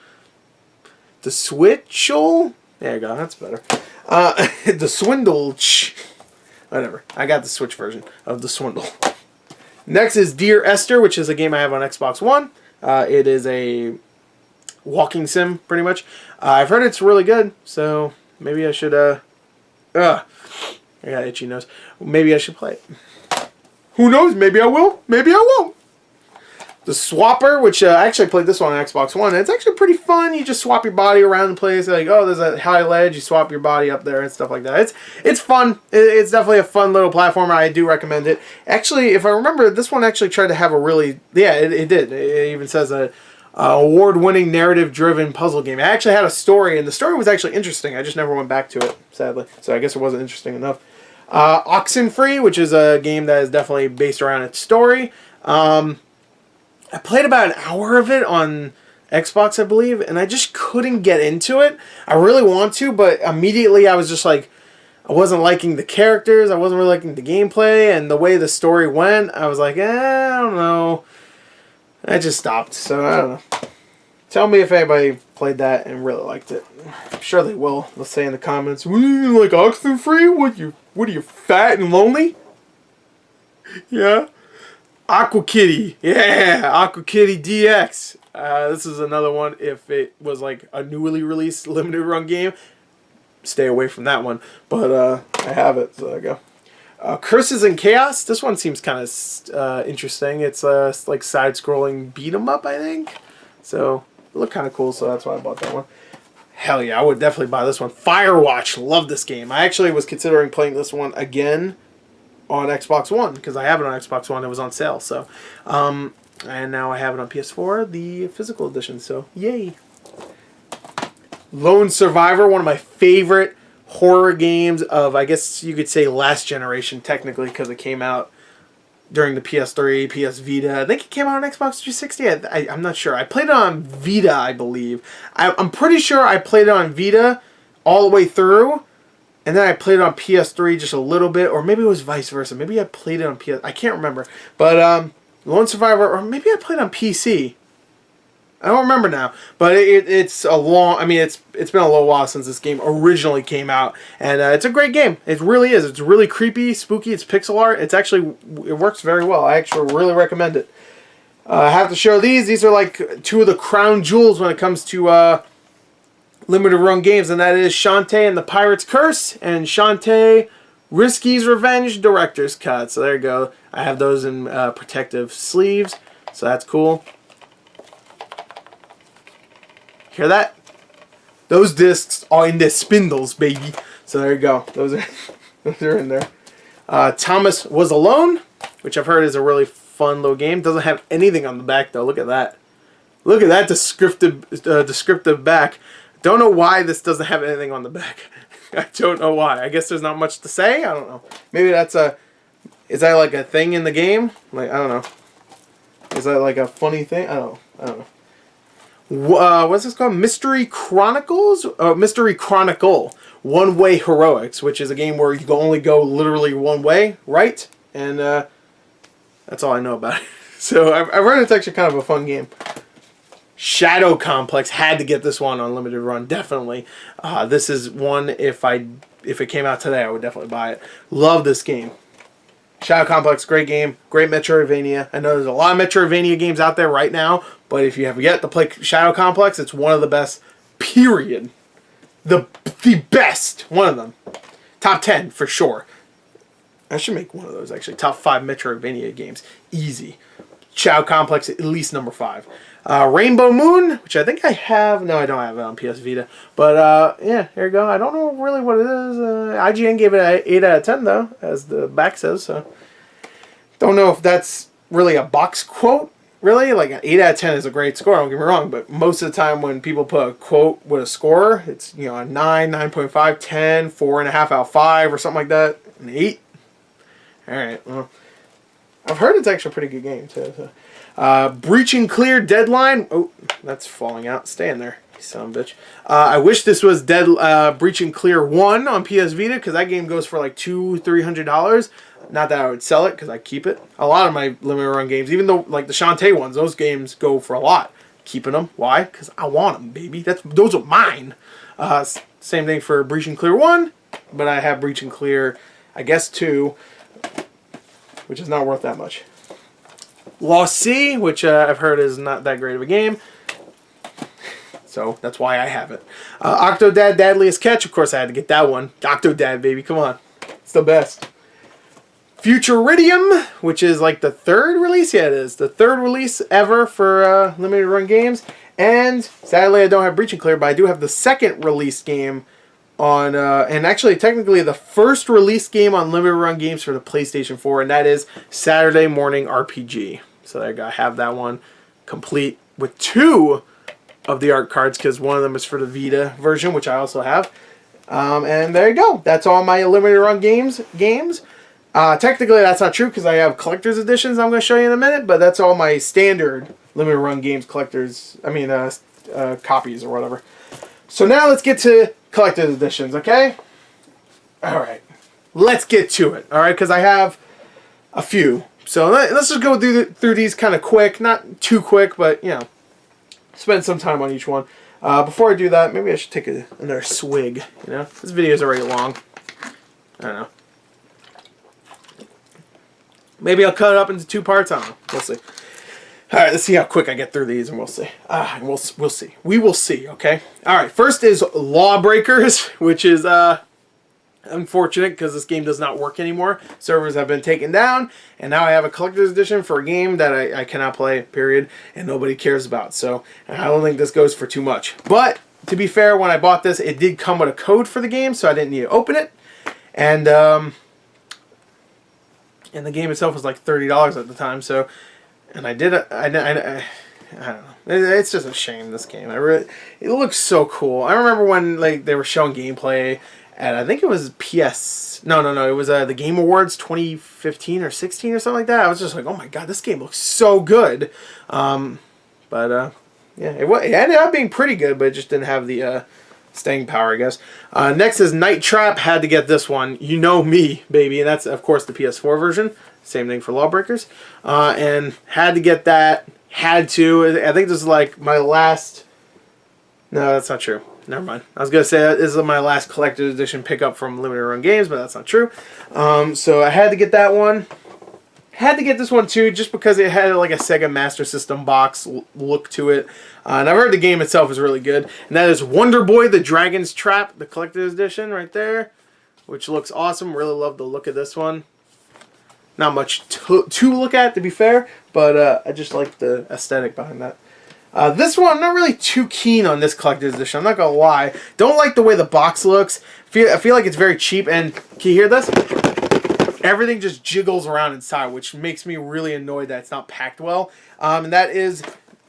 Switchel? There you go, that's better. The Swindle. Whatever. I got the Switch version of the Swindle. Next is Dear Esther, which is a game I have on Xbox One. It is a walking sim, pretty much. I've heard it's really good, so maybe I should, I got itchy nose. Maybe I should play it. Who knows? Maybe I will. Maybe I won't. The Swapper, which I actually played this one on Xbox One. And it's actually pretty fun. You just swap your body around the place. Like, oh, there's a high ledge. You swap your body up there and stuff like that. It's fun. It's definitely a fun little platformer. I do recommend it. Actually, if I remember, this one actually tried to have a really... Yeah, it did. It even says a award-winning narrative-driven puzzle game. It actually had a story, and the story was actually interesting. I just never went back to it, sadly. So I guess it wasn't interesting enough. Oxenfree, which is a game that is definitely based around its story. I played about an hour of it on Xbox, I believe, and I just couldn't get into it. I really want to, but immediately I was just like, I wasn't liking the characters, I wasn't really liking the gameplay, and the way the story went, I was like, I don't know. I just stopped, so I don't know. Tell me if anybody played that and really liked it. I'm sure they will. They'll say in the comments, you like Oxenfree? What are you, fat and lonely? Yeah. Aqua Kitty. Yeah, Aqua Kitty DX. This is another one. If it was like a newly released limited run game, stay away from that one. But I have it, so there you go. Curses and Chaos. This one seems kind of interesting. It's like side-scrolling beat-em-up, I think. So it looked kind of cool, so that's why I bought that one. Hell yeah, I would definitely buy this one. Firewatch. Love this game. I actually was considering playing this one again on Xbox One, because I have it on Xbox One. It was on sale, so and now I have it on PS4, the physical edition, so yay. Lone Survivor, one of my favorite horror games of, I guess you could say, last generation, technically, because it came out during the PS3, PS Vita. I think it came out on Xbox 360. I'm not sure. I played it on Vita, I believe. I'm pretty sure I played it on Vita all the way through, and then I played it on PS3 just a little bit, or maybe it was vice versa. Maybe I played it on PS... I can't remember. But Lone Survivor, or maybe I played on PC. I don't remember now. But it's a long... I mean, it's been a little while since this game originally came out. And it's a great game. It really is. It's really creepy, spooky. It's pixel art. It's actually... It works very well. I actually really recommend it. I have to show these. These are like two of the crown jewels when it comes to... limited run games, and that is Shantae and the Pirate's Curse and Shantae Risky's Revenge Director's Cut. So there you go. I have those in protective sleeves, so that's cool. Hear that? Those discs are in the spindles, baby. So there you go. Those are in there. Thomas Was Alone, which I've heard is a really fun little game. Doesn't have anything on the back though. Look at that. Look at that descriptive back. Don't know why this doesn't have anything on the back. I don't know why. I guess there's not much to say. I don't know. Maybe that's a... Is that like a thing in the game? Like, I don't know. Is that like a funny thing? I don't know. What's this called? Mystery Chronicles? Mystery Chronicle. One Way Heroics, which is a game where you can only go literally one way, right? And that's all I know about it. So I've heard it's actually kind of a fun game. Shadow Complex, had to get this one on limited run, definitely. This is one, if it came out today, I would definitely buy it. Love this game. Shadow Complex, great game, great Metroidvania. I know there's a lot of Metroidvania games out there right now, but if you have yet to play Shadow Complex, it's one of the best, period. The best, one of them. Top 10, for sure. I should make one of those, actually. Top 5 Metroidvania games. Easy. Shadow Complex, at least number 5. Rainbow Moon, which I think I have. No, I don't have it on PS Vita. But, yeah, here you go. I don't know really what it is. IGN gave it an 8 out of 10, though, as the back says. So, don't know if that's really a box quote, really. Like, an 8 out of 10 is a great score, don't get me wrong. But most of the time when people put a quote with a score, it's, you know, a 9, 9.5, 10, 4.5 out of 5, or something like that. An 8. All right, well, I've heard it's actually a pretty good game, too. So. Breaching Clear Deadline. Oh, that's falling out. Stay in there, you son of a bitch. I wish this was Breaching Clear 1 on PS Vita, because that game goes for like $200-300. Not that I would sell it, because I keep it. A lot of my limited run games, even though like the Shantae ones, those games go for a lot. Keeping them. Why? Because I want them, baby. Those are mine. Same thing for Breaching Clear 1, but I have Breaching Clear, I guess, 2, which is not worth that much. Lost Sea, which I've heard is not that great of a game. So that's why I have it. Octodad Deadliest Catch. Of course, I had to get that one. Octodad, baby. Come on. It's the best. Futuridium, which is like the third release. Yeah, it is the third release ever for limited run games. And sadly, I don't have Breach and Clear, but I do have the second release game on, and actually technically the first release game on limited run games for the PlayStation 4, and that is Saturday Morning RPG. So there you go. I have that one complete with 2 of the art cards because one of them is for the Vita version, which I also have. And there you go. That's all my limited run games. Technically, that's not true because I have collector's editions I'm going to show you in a minute, but that's all my standard limited run games copies or whatever. So now let's get to collector's editions, okay? Alright. Let's get to it, alright? Because I have a few. So let's just go through these kind of quick. Not too quick, but, you know, spend some time on each one. Before I do that, maybe I should take another swig, you know? This video is already long. I don't know. Maybe I'll cut it up into 2 parts. I don't know. We'll see. Alright, let's see how quick I get through these, and we'll see. We'll see. We will see, okay? Alright, first is Lawbreakers, which is unfortunate because this game does not work anymore. Servers have been taken down, and now I have a collector's edition for a game that I cannot play, period, and nobody cares about. So I don't think this goes for too much. But, to be fair, when I bought this, it did come with a code for the game, so I didn't need to open it. And the game itself was like $30 at the time, so... And I don't know. It's just a shame, this game. It looks so cool. I remember when like they were showing gameplay at, I think it was No, it was the Game Awards 2015 or 16 or something like that. I was just like, oh my god, this game looks so good. Yeah, it ended up being pretty good, but it just didn't have the staying power, I guess. Next is Night Trap. Had to get this one. You know me, baby. And that's, of course, the PS4 version. Same thing for Lawbreakers. And had to get that. Had to. I think this is like my last... No, that's not true. Never mind. I was going to say this is my last collector's edition pickup from Limited Run Games, but that's not true. So I had to get that one. Had to get this one too, just because it had like a Sega Master System box look to it. And I've heard the game itself is really good. And that is Wonder Boy the Dragon's Trap, the collector's edition right there. Which looks awesome. Really love the look of this one. Not much to look at, to be fair, but I just like the aesthetic behind that. This one, I'm not really too keen on this collector's edition. I'm not going to lie. Don't like the way the box looks. I feel like it's very cheap. And can you hear this? Everything just jiggles around inside, which makes me really annoyed that it's not packed well. And that is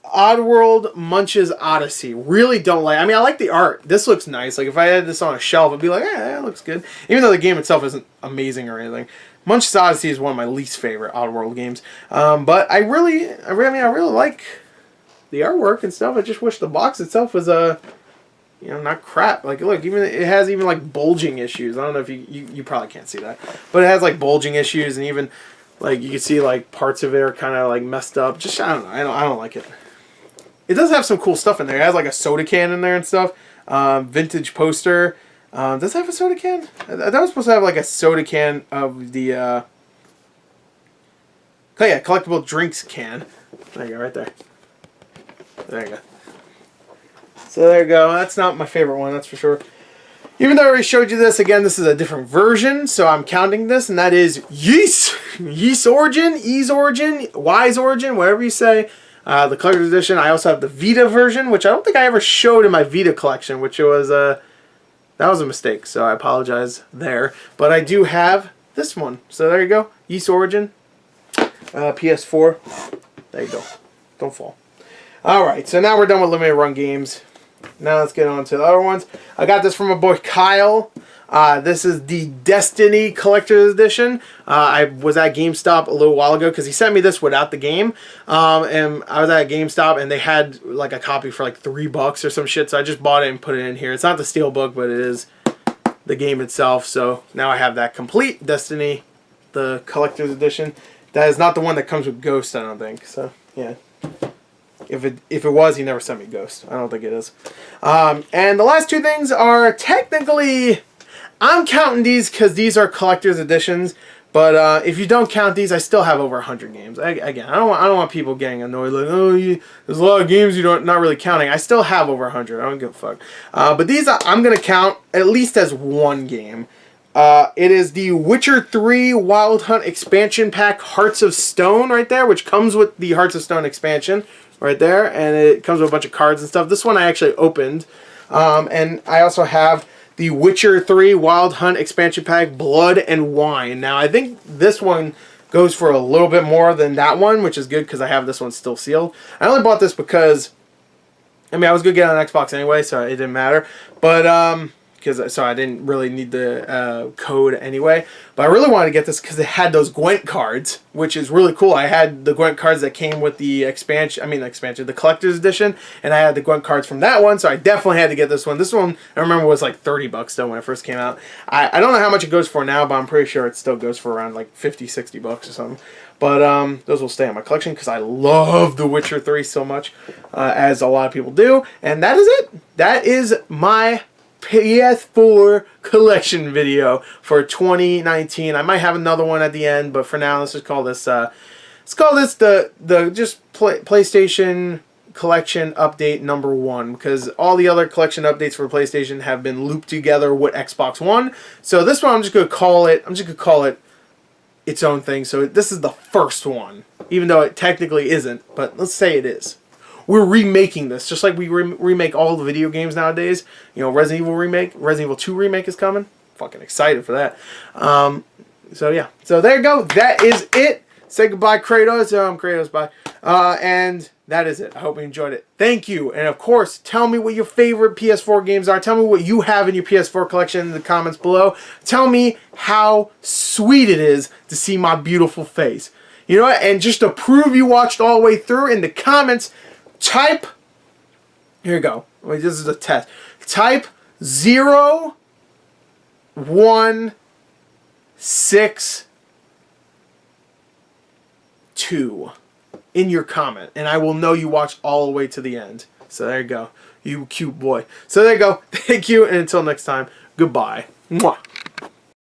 Oddworld Munch's Odyssey. Really don't like... I mean, I like the art. This looks nice. Like, if I had this on a shelf, I'd be like, that looks good. Even though the game itself isn't amazing or anything. Munch's Odyssey is one of my least favorite Oddworld games. But I really like the artwork and stuff. I just wish the box itself was not crap. Like, look, it has like bulging issues. I don't know if you probably can't see that, but it has like bulging issues, and even like you can see like parts of it are kind of like messed up. Just I don't know. I don't like it. It does have some cool stuff in there. It has like a soda can in there and stuff. Vintage poster. Does it have a soda can? That was supposed to have like a soda can of the collectible drinks can. There you go, right there. There you go. So there you go. That's not my favorite one, that's for sure. Even though I already showed you this, again, this is a different version, so I'm counting this, and that is Ys Origin, Ys Origin, Wise Origin, whatever you say. The collector's edition. I also have the Vita version, which I don't think I ever showed in my Vita collection, which was that was a mistake, so I apologize there. But I do have this one. So there you go. Ys Origin. PS4. There you go. Don't fall. Alright, so now we're done with limited run games. Now let's get on to the other ones. I got this from my boy Kyle. This is the Destiny Collector's Edition. I was at GameStop a little while ago because he sent me this without the game. And I was at GameStop and they had like a copy for like $3 or some shit. So I just bought it and put it in here. It's not the Steelbook, but it is the game itself. So now I have that complete Destiny, the Collector's Edition. That is not the one that comes with Ghost, I don't think. So, yeah. If it was, he never sent me Ghost. I don't think it is. And the last two things are technically... I'm counting these because these are collector's editions, but if you don't count these, I still have over 100 games. Again, I don't want people getting annoyed like, oh, there's a lot of games you're not really counting. I still have over 100. I don't give a fuck. But these I'm gonna count at least as one game. It is the Witcher 3 Wild Hunt expansion pack, Hearts of Stone, right there, which comes with the Hearts of Stone expansion, right there, and it comes with a bunch of cards and stuff. This one I actually opened, and I also have the Witcher 3 Wild Hunt expansion pack, Blood and Wine. Now, I think this one goes for a little bit more than that one, which is good because I have this one still sealed. I only bought this because, I mean, I was going to get it on Xbox anyway, so it didn't matter, but, so I didn't really need the code anyway. But I really wanted to get this because it had those Gwent cards, which is really cool. I had the Gwent cards that came with the the collector's edition, and I had the Gwent cards from that one, so I definitely had to get this one. This one, I remember, was like $30 though when it first came out. I don't know how much it goes for now, but I'm pretty sure it still goes for around like $50-$60 or something. But those will stay in my collection because I love The Witcher 3 so much, as a lot of people do. And that is it. That is my PS4 collection video for 2019. I might have another one at the end, but for now, let's just call this the PlayStation collection update number 1, because all the other collection updates for PlayStation have been looped together with Xbox One. So this one, I'm just gonna call it its own thing. So this is the first one, even though it technically isn't, but let's say it is. We're remaking this, just like we remake all the video games nowadays. You know, Resident Evil 2 remake is coming. Fucking excited for that. So yeah, so there you go. That is it. Say goodbye, Kratos. Kratos, bye. And that is it. I hope you enjoyed it. Thank you. And of course, tell me what your favorite PS4 games are. Tell me what you have in your PS4 collection in the comments below. Tell me how sweet it is to see my beautiful face. You know what? And just to prove you watched all the way through, in the comments, type, here you go. Wait, this is a test. Type 0162 in your comment, and I will know you watched all the way to the end. So there you go. You cute boy. So there you go. Thank you, and until next time, goodbye. Mwah.